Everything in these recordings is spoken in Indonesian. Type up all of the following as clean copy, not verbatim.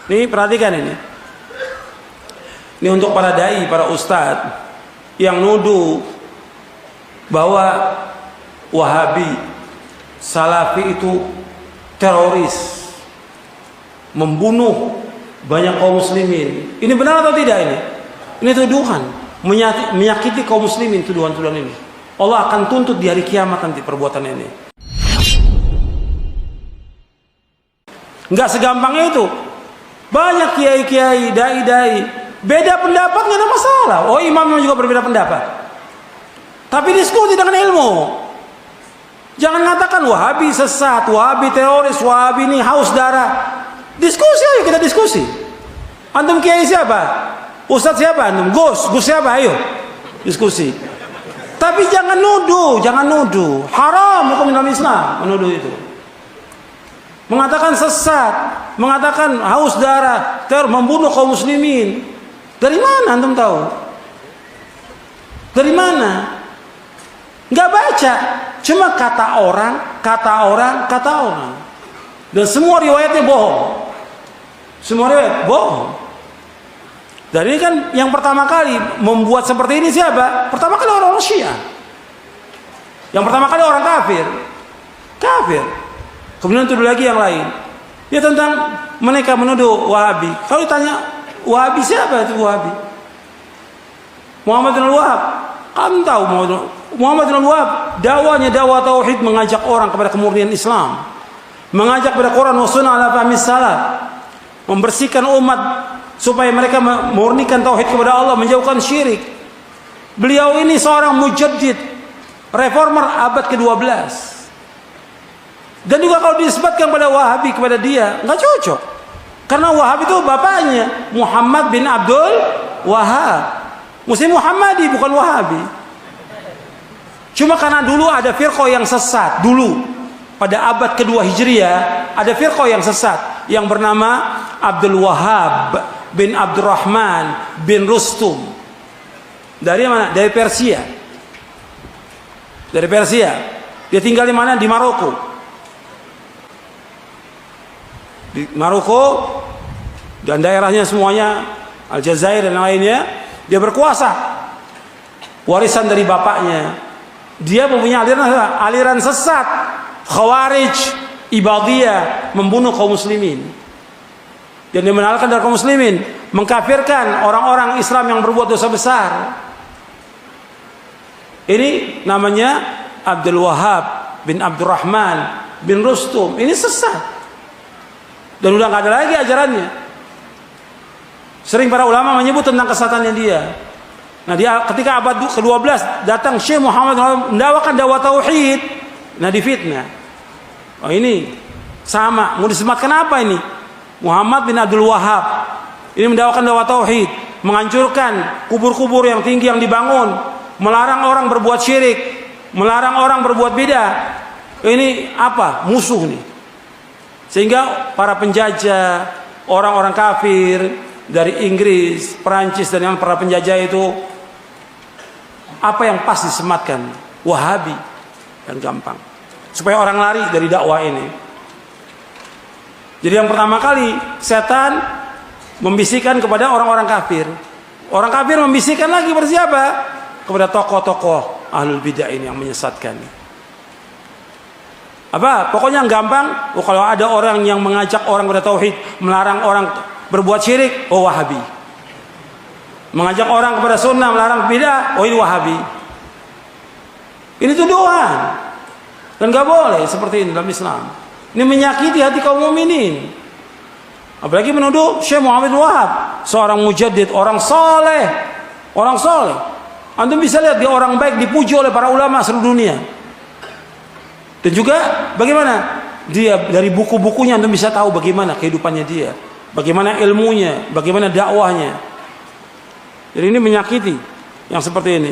Nih perhatikan ini. Ini untuk para dai, para ustadz yang nuduh bahwa Wahabi, Salafi itu teroris, membunuh banyak kaum muslimin. Ini benar atau tidak ini? Ini tuduhan, menyakiti kaum muslimin, tuduhan-tuduhan ini. Allah akan tuntut di hari kiamat nanti perbuatan ini. Enggak segampang itu. Banyak kiai-kiai, dai-dai, beda pendapat nggak ada masalah. Oh, imamnya juga berbeda pendapat. Tapi diskusi dengan ilmu. Jangan katakan Wahabi sesat, Wahabi teroris, Wahabi ini haus darah. Diskusi ayo, kita diskusi. Antum kiai siapa? Ustadz siapa antum? Gus siapa? Ayo diskusi. Tapi jangan nuduh, haram hukum dalam Islam menuduh itu. Mengatakan sesat, mengatakan haus darah, teror, membunuh kaum muslimin. Dari mana antum tahu? Dari mana? Nggak baca, cuma kata orang. Dan semua riwayatnya bohong. Semua riwayat bohong. Dan ini kan yang pertama kali membuat seperti ini siapa? Pertama kali orang Syiah. Yang pertama kali orang kafir. Kemudian tuduh lagi yang lain. Ya tentang mereka menuduh Wahabi. Kalau ditanya Wahabi siapa itu Wahabi? Muhammad bin Wahab. Kamu tahu Muhammad bin Wahab dakwahnya dakwah tauhid, mengajak orang kepada kemurnian Islam, mengajak kepada Quran wa sunnah ala fahmi salaf, membersihkan umat supaya mereka memurnikan tauhid kepada Allah, menjauhkan syirik. Beliau ini seorang mujaddid, reformer abad ke-12. Dan juga kalau disebutkan pada Wahabi kepada dia, nggak cocok. Karena Wahab itu bapaknya Muhammad bin Abdul Wahab. Muslim Muhammadi bukan Wahabi. Cuma karena dulu ada firqah yang sesat. Dulu pada abad kedua Hijriah ada firqah yang sesat yang bernama Abdul Wahab bin Abdurrahman bin Rustum. Dari mana? Dari Persia. Dari Persia. Dia tinggal di mana? Di Maroko. Di Maroko dan daerahnya semuanya, Aljazair dan lainnya, dia berkuasa. Warisan dari bapaknya. Dia mempunyai aliran sesat, Khawarij, Ibadiyah, membunuh kaum muslimin. Dan dia menalkan dari kaum muslimin, mengkafirkan orang-orang Islam yang berbuat dosa besar. Ini namanya Abdul Wahab bin Abdurrahman bin Rustum. Ini sesat. Dan udah nggak ada lagi ajarannya. Sering para ulama menyebut tentang kesesatannya dia. Nah, dia ketika abad ke-12 datang Syekh Muhammad mendakwakan dakwah tauhid, nah difitnah. Oh ini sama, mau disematkan apa ini? Muhammad bin Abdul Wahab ini mendakwakan dakwah tauhid, menghancurkan kubur-kubur yang tinggi yang dibangun, melarang orang berbuat syirik, melarang orang berbuat bidah. Ini apa? Musuh nih. Sehingga para penjajah, orang-orang kafir dari Inggris, Perancis dan yang para penjajah itu, apa yang pas disematkan? Wahabi. Dan gampang. Supaya orang lari dari dakwah ini. Jadi yang pertama kali setan membisikkan kepada orang-orang kafir. Orang kafir membisikkan lagi kepada siapa? Kepada tokoh-tokoh ahlul bidah ini yang menyesatkan. Apa? Pokoknya yang gampang. Oh, kalau ada orang yang mengajak orang kepada tauhid, melarang orang berbuat syirik, oh Wahabi. Mengajak orang kepada sunnah, melarang bidah, oh ini Wahabi. Ini tuduhan. Dan gak boleh seperti ini dalam Islam. Ini menyakiti hati kaum mukminin. Apalagi menuduh Syekh Muhammad bin Wahab, seorang mujaddid, orang soleh. Orang soleh. Antum bisa lihat dia orang baik, dipuji oleh para ulama seluruh dunia. Dan juga bagaimana dia dari buku-bukunya Anda bisa tahu bagaimana kehidupannya dia, bagaimana ilmunya, bagaimana dakwahnya. Jadi ini menyakiti yang seperti ini.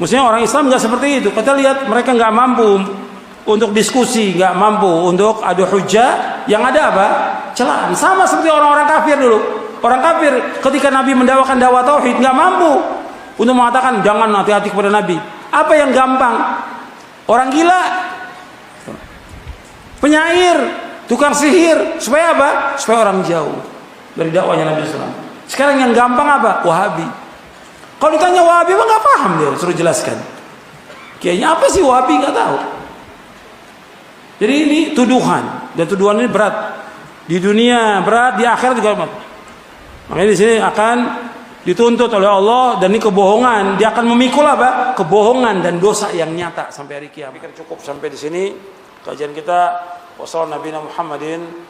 Maksudnya orang Islam nggak seperti itu. Kita lihat mereka nggak mampu untuk diskusi, nggak mampu untuk adu hujjah. Yang ada apa? Celaan. Sama seperti orang-orang kafir dulu. Orang kafir ketika Nabi mendakwakan dakwah tauhid nggak mampu untuk mengatakan jangan hati-hati kepada Nabi. Apa yang gampang? Orang gila, penyair, tukang sihir, supaya apa? Supaya orang jauh dari dakwanya Nabi SAW. Sekarang yang gampang apa? Wahabi. Kalau ditanya Wahabi apa nggak paham dia, suruh jelaskan. Kayaknya apa sih Wahabi nggak tahu. Jadi ini tuduhan, dan tuduhan ini berat di dunia, berat di akhirat juga. Makanya di sini akan dituntut oleh Allah, dan ini kebohongan. Dia akan memikul apa? Kebohongan dan dosa yang nyata sampai hari kiamat. Cukup sampai di sini kajian kita. Wassalamualaikum warahmatullahi wabarakatuh.